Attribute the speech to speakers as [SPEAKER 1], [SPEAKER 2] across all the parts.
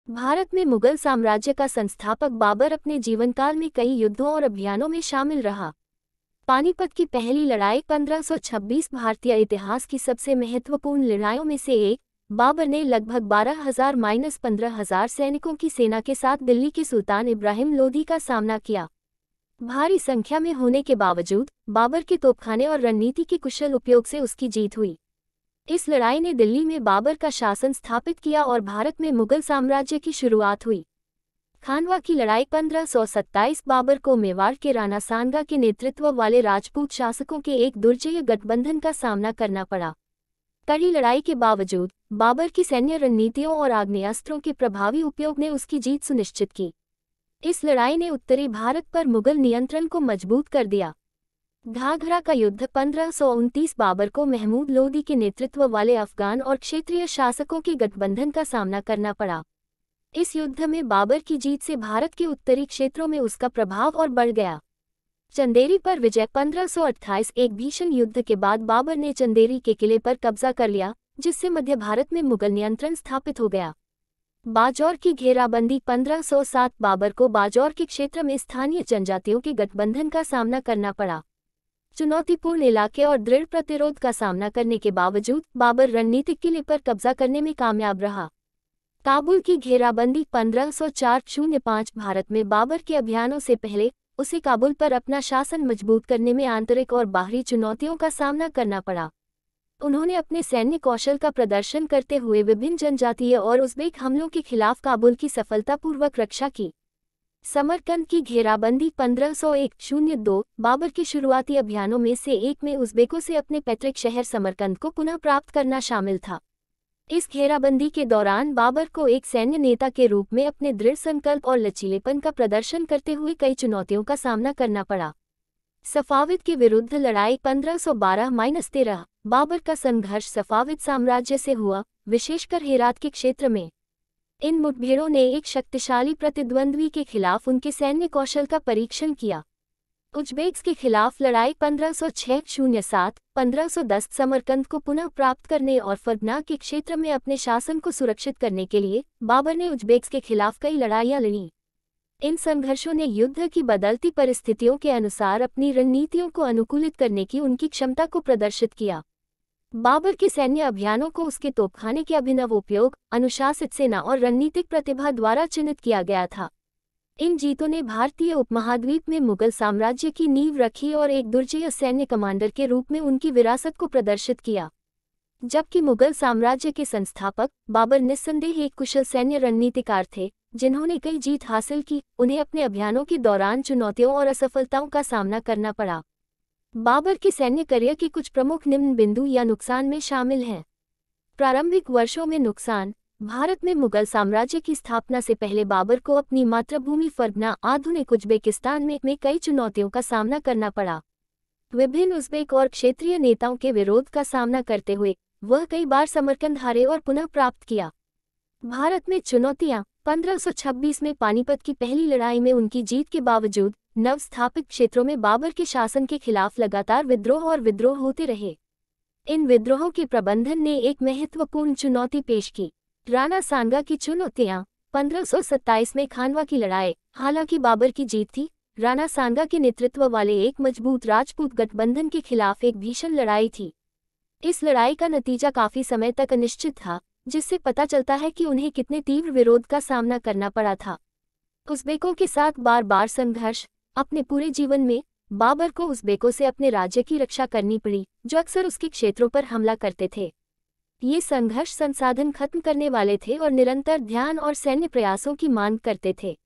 [SPEAKER 1] भारत में मुगल साम्राज्य का संस्थापक बाबर अपने जीवनकाल में कई युद्धों और अभियानों में शामिल रहा। पानीपत की पहली लड़ाई 1526 भारतीय इतिहास की सबसे महत्वपूर्ण लड़ाइयों में से एक। बाबर ने लगभग 12,000-15,000 सैनिकों की सेना के साथ दिल्ली के सुल्तान इब्राहिम लोधी का सामना किया। भारी संख्या में होने के बावजूद बाबर के तोपखाने और रणनीति के कुशल उपयोग से उसकी जीत हुई। इस लड़ाई ने दिल्ली में बाबर का शासन स्थापित किया और भारत में मुगल साम्राज्य की शुरुआत हुई। खानवा की लड़ाई 1527 बाबर को मेवाड़ के राणा सांगा के नेतृत्व वाले राजपूत शासकों के एक दुर्जय गठबंधन का सामना करना पड़ा। कड़ी लड़ाई के बावजूद बाबर की सैन्य रणनीतियों और आग्नेयास्त्रों के प्रभावी उपयोग ने उसकी जीत सुनिश्चित की। इस लड़ाई ने उत्तरी भारत पर मुगल नियंत्रण को मजबूत कर दिया। घाघरा का युद्ध 1529 बाबर को महमूद लोदी के नेतृत्व वाले अफगान और क्षेत्रीय शासकों के गठबंधन का सामना करना पड़ा। इस युद्ध में बाबर की जीत से भारत के उत्तरी क्षेत्रों में उसका प्रभाव और बढ़ गया। चंदेरी पर विजय 1528 एक भीषण युद्ध के बाद बाबर ने चंदेरी के किले पर कब्जा कर लिया, जिससे मध्य भारत में मुगल नियंत्रण स्थापित हो गया। बाजौर की घेराबंदी 1507 बाबर को बाजौर के क्षेत्र में स्थानीय जनजातियों के गठबंधन का सामना करना पड़ा। चुनौतीपूर्ण इलाके और दृढ़ प्रतिरोध का सामना करने के बावजूद बाबर रणनीतिक किले पर कब्जा करने में कामयाब रहा। काबुल की घेराबंदी 1504-05 भारत में बाबर के अभियानों से पहले उसे काबुल पर अपना शासन मजबूत करने में आंतरिक और बाहरी चुनौतियों का सामना करना पड़ा। उन्होंने अपने सैन्य कौशल का प्रदर्शन करते हुए विभिन्न जनजातीय और उज़्बेक हमलों के खिलाफ काबुल की सफलतापूर्वक रक्षा की। समरकंद की घेराबंदी 1501-02 बाबर के शुरुआती अभियानों में से एक में उज़्बेकों से अपने पैतृक शहर समरकंद को पुनः प्राप्त करना शामिल था। इस घेराबंदी के दौरान बाबर को एक सैन्य नेता के रूप में अपने दृढ़ संकल्प और लचीलेपन का प्रदर्शन करते हुए कई चुनौतियों का सामना करना पड़ा। सफाविद के विरुद्ध लड़ाई 1512-13 बाबर का संघर्ष सफाविद साम्राज्य से हुआ, विशेषकर हेरात के क्षेत्र में। इन मुठभेड़ों ने एक शक्तिशाली प्रतिद्वंद्वी के खिलाफ उनके सैन्य कौशल का परीक्षण किया। उज़्बेक्स के खिलाफ लड़ाई 1506-07 1510 समरकंद को पुनः प्राप्त करने और फरगना के क्षेत्र में अपने शासन को सुरक्षित करने के लिए बाबर ने उज़्बेक्स के खिलाफ कई लड़ाइयां लड़ीं। इन संघर्षों ने युद्ध की बदलती परिस्थितियों के अनुसार अपनी रणनीतियों को अनुकूलित करने की उनकी क्षमता को प्रदर्शित किया। बाबर के सैन्य अभियानों को उसके तोपखाने के अभिनव उपयोग, अनुशासित सेना और रणनीतिक प्रतिभा द्वारा चिन्हित किया गया था। इन जीतों ने भारतीय उपमहाद्वीप में मुगल साम्राज्य की नींव रखी और एक दुर्जय सैन्य कमांडर के रूप में उनकी विरासत को प्रदर्शित किया। जबकि मुगल साम्राज्य के संस्थापक बाबर निस्संदेह एक कुशल सैन्य रणनीतिकार थे, जिन्होंने कई जीत हासिल की, उन्हें अपने अभियानों के दौरान चुनौतियों और असफलताओं का सामना करना पड़ा। बाबर के सैन्य करियर के कुछ प्रमुख निम्न बिंदु या नुकसान में शामिल हैं। प्रारंभिक वर्षों में नुकसान। भारत में मुगल साम्राज्य की स्थापना से पहले बाबर को अपनी मातृभूमि फरगना आधुनिक उज़्बेकिस्तान में कई चुनौतियों का सामना करना पड़ा। विभिन्न उज़्बेक और क्षेत्रीय नेताओं के विरोध का सामना करते हुए वह कई बार समरकंद हारे और पुनः प्राप्त किया। भारत में चुनौतियां। 1526 में पानीपत की पहली लड़ाई में उनकी जीत के बावजूद नव स्थापित क्षेत्रों में बाबर के शासन के खिलाफ लगातार विद्रोह होते रहे। इन विद्रोहों के प्रबंधन ने एक महत्वपूर्ण चुनौती पेश की। राणा सांगा की चुनौतियां। 1527 में खानवा की लड़ाई। हालांकि बाबर की जीत थी, राणा सांगा के नेतृत्व वाले एक मजबूत राजपूत गठबंधन के खिलाफ एक भीषण लड़ाई थी। इस लड़ाई का नतीजा काफी समय तक अनिश्चित था, जिससे पता चलता है कि उन्हें कितने तीव्र विरोध का सामना करना पड़ा था। उज़्बेकों के साथ बार बार संघर्ष। अपने पूरे जीवन में बाबर को उज़्बेकों से अपने राज्य की रक्षा करनी पड़ी, जो अक्सर उसके क्षेत्रों पर हमला करते थे। ये संघर्ष संसाधन खत्म करने वाले थे और निरंतर ध्यान और सैन्य प्रयासों की मांग करते थे।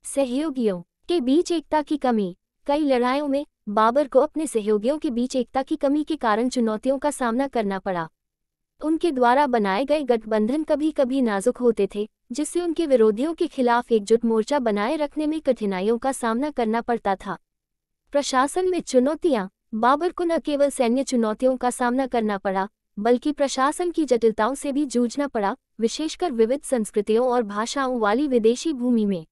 [SPEAKER 1] सहयोगियों के बीच एकता की कमी। कई लड़ाइयों में बाबर को अपने सहयोगियों के बीच एकता की कमी के कारण चुनौतियों का सामना करना पड़ा। उनके द्वारा बनाए गए गठबंधन कभी कभी नाजुक होते थे, जिससे उनके विरोधियों के खिलाफ एकजुट मोर्चा बनाए रखने में कठिनाइयों का सामना करना पड़ता था। प्रशासन में चुनौतियां। बाबर को न केवल सैन्य चुनौतियों का सामना करना पड़ा, बल्कि प्रशासन की जटिलताओं से भी जूझना पड़ा, विशेषकर विविध संस्कृतियों और भाषाओं वाली विदेशी भूमि में।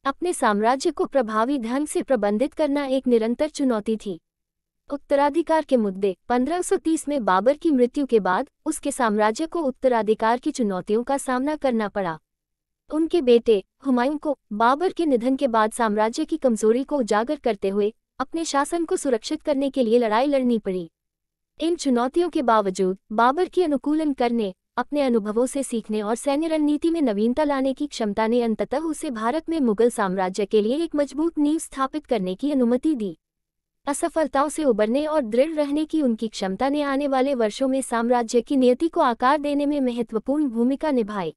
[SPEAKER 1] अपने साम्राज्य को प्रभावी ढंग से प्रबंधित करना एक निरंतर चुनौती थी। उत्तराधिकार के मुद्दे। 1530 में बाबर की मृत्यु के बाद उसके साम्राज्य को उत्तराधिकार की चुनौतियों का सामना करना पड़ा। उनके बेटे हुमायूं को बाबर के निधन के बाद साम्राज्य की कमजोरी को उजागर करते हुए अपने शासन को सुरक्षित करने के लिए लड़ाई लड़नी पड़ी। इन चुनौतियों के बावजूद बाबर की अनुकूलन करने, अपने अनुभवों से सीखने और सैन्य रणनीति में नवीनता लाने की क्षमता ने अंततः उसे भारत में मुगल साम्राज्य के लिए एक मजबूत नींव स्थापित करने की अनुमति दी। असफलताओं से उबरने और दृढ़ रहने की उनकी क्षमता ने आने वाले वर्षों में साम्राज्य की नियति को आकार देने में महत्वपूर्ण भूमिका निभाई।